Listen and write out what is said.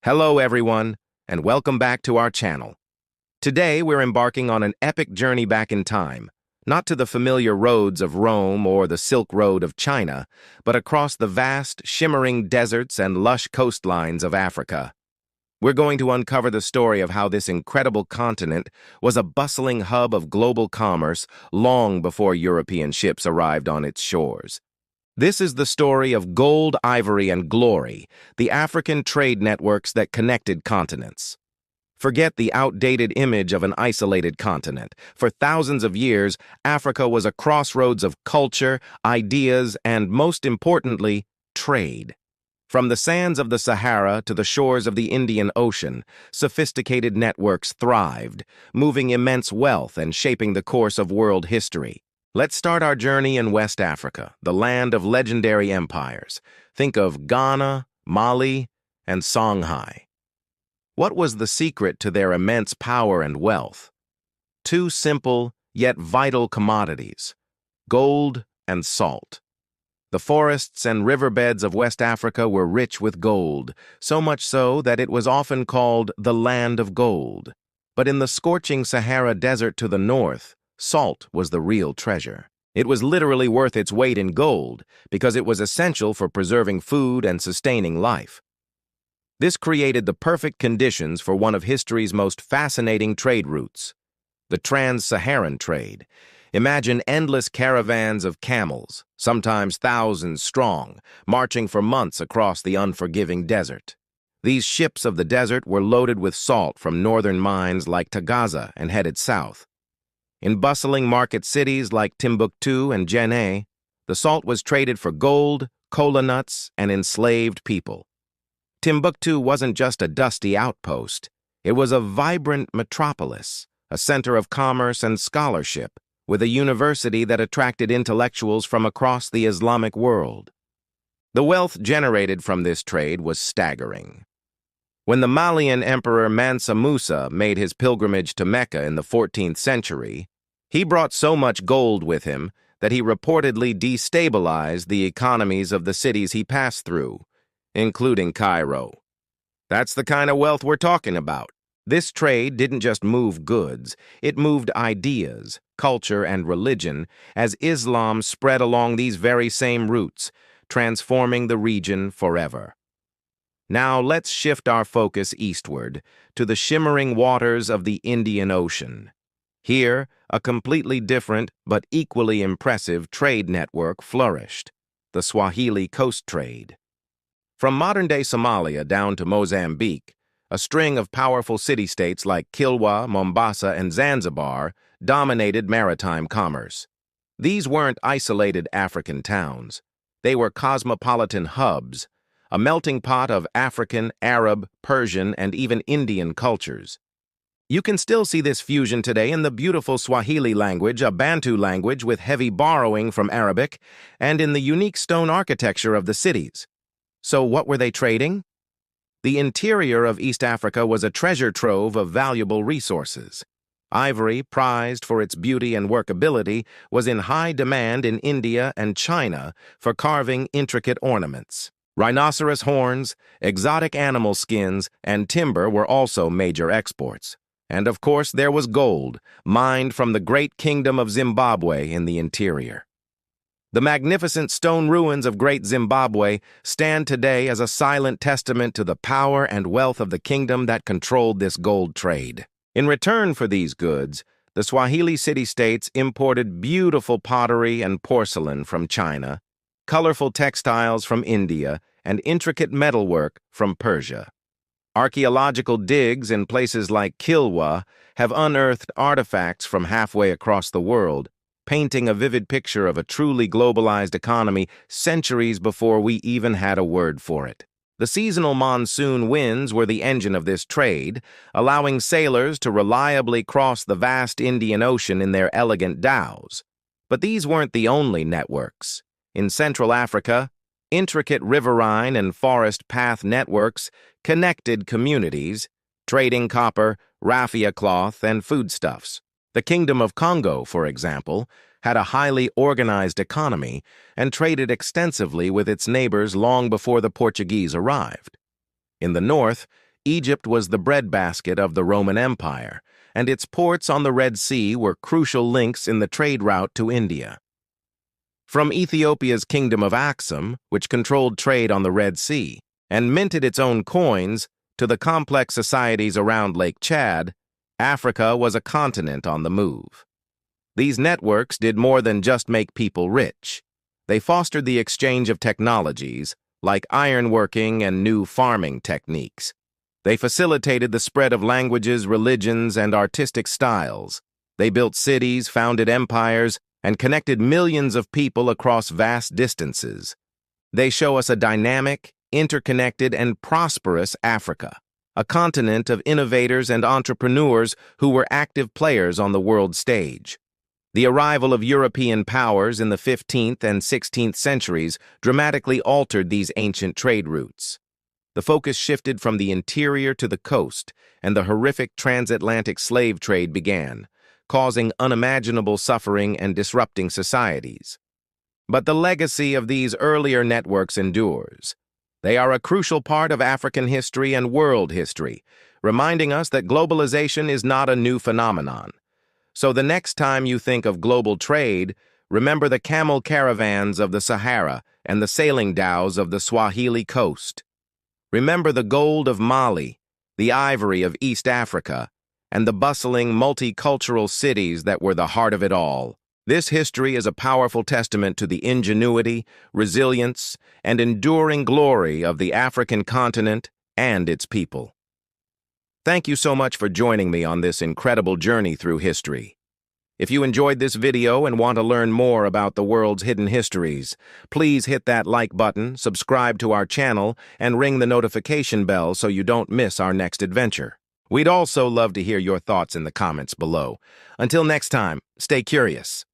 Hello everyone, and welcome back to our channel. Today we're embarking on an epic journey back in time, not to the familiar roads of Rome or the Silk Road of China, but across the vast, shimmering deserts and lush coastlines of Africa. We're going to uncover the story of how this incredible continent was a bustling hub of global commerce long before European ships arrived on its shores. This is the story of gold, ivory, and glory, the African trade networks that connected continents. Forget the outdated image of an isolated continent. For thousands of years, Africa was a crossroads of culture, ideas, and, most importantly, trade. From the sands of the Sahara to the shores of the Indian Ocean, sophisticated networks thrived, moving immense wealth and shaping the course of world history. Let's start our journey in West Africa, the land of legendary empires. Think of Ghana, Mali, and Songhai. What was the secret to their immense power and wealth? Two simple, yet vital commodities: gold and salt. The forests and riverbeds of West Africa were rich with gold, so much so that it was often called the land of gold. But in the scorching Sahara Desert to the north, salt was the real treasure. It was literally worth its weight in gold because it was essential for preserving food and sustaining life. This created the perfect conditions for one of history's most fascinating trade routes, the trans-Saharan trade. Imagine endless caravans of camels, sometimes thousands strong, marching for months across the unforgiving desert. These ships of the desert were loaded with salt from northern mines like Tagaza and headed south. In bustling market cities like Timbuktu and Jenne, the salt was traded for gold, cola nuts, and enslaved people. Timbuktu wasn't just a dusty outpost. It was a vibrant metropolis, a center of commerce and scholarship, with a university that attracted intellectuals from across the Islamic world. The wealth generated from this trade was staggering. When the Malian Emperor Mansa Musa made his pilgrimage to Mecca in the 14th century, he brought so much gold with him that he reportedly destabilized the economies of the cities he passed through, including Cairo. That's the kind of wealth we're talking about. This trade didn't just move goods, it moved ideas, culture, and religion as Islam spread along these very same routes, transforming the region forever. Now let's shift our focus eastward to the shimmering waters of the Indian Ocean. Here, a completely different but equally impressive trade network flourished, the Swahili Coast trade. From modern-day Somalia down to Mozambique, a string of powerful city-states like Kilwa, Mombasa, and Zanzibar dominated maritime commerce. These weren't isolated African towns. They were cosmopolitan hubs, a melting pot of African, Arab, Persian, and even Indian cultures. You can still see this fusion today in the beautiful Swahili language, a Bantu language with heavy borrowing from Arabic, and in the unique stone architecture of the cities. So what were they trading? The interior of East Africa was a treasure trove of valuable resources. Ivory, prized for its beauty and workability, was in high demand in India and China for carving intricate ornaments. Rhinoceros horns, exotic animal skins, and timber were also major exports. And of course, there was gold, mined from the great kingdom of Zimbabwe in the interior. The magnificent stone ruins of Great Zimbabwe stand today as a silent testament to the power and wealth of the kingdom that controlled this gold trade. In return for these goods, the Swahili city-states imported beautiful pottery and porcelain from China, colorful textiles from India, and intricate metalwork from Persia. Archaeological digs in places like Kilwa have unearthed artifacts from halfway across the world, painting a vivid picture of a truly globalized economy centuries before we even had a word for it. The seasonal monsoon winds were the engine of this trade, allowing sailors to reliably cross the vast Indian Ocean in their elegant dhows. But these weren't the only networks. In Central Africa, intricate riverine and forest path networks connected communities, trading copper, raffia cloth, and foodstuffs. The Kingdom of Congo, for example, had a highly organized economy and traded extensively with its neighbors long before the Portuguese arrived. In the north, Egypt was the breadbasket of the Roman Empire, and its ports on the Red Sea were crucial links in the trade route to India. From Ethiopia's kingdom of Aksum, which controlled trade on the Red Sea and minted its own coins, to the complex societies around Lake Chad, Africa was a continent on the move. These networks did more than just make people rich. They fostered the exchange of technologies, like ironworking and new farming techniques. They facilitated the spread of languages, religions, and artistic styles. They built cities, founded empires, and connected millions of people across vast distances. They show us a dynamic, interconnected, and prosperous Africa, a continent of innovators and entrepreneurs who were active players on the world stage. The arrival of European powers in the 15th and 16th centuries dramatically altered these ancient trade routes. The focus shifted from the interior to the coast, and the horrific transatlantic slave trade began, causing unimaginable suffering and disrupting societies. But the legacy of these earlier networks endures. They are a crucial part of African history and world history, reminding us that globalization is not a new phenomenon. So the next time you think of global trade, remember the camel caravans of the Sahara and the sailing dhows of the Swahili Coast. Remember the gold of Mali, the ivory of East Africa, and the bustling multicultural cities that were the heart of it all. This history is a powerful testament to the ingenuity, resilience, and enduring glory of the African continent and its people. Thank you so much for joining me on this incredible journey through history. If you enjoyed this video and want to learn more about the world's hidden histories, please hit that like button, subscribe to our channel, and ring the notification bell so you don't miss our next adventure. We'd also love to hear your thoughts in the comments below. Until next time, stay curious.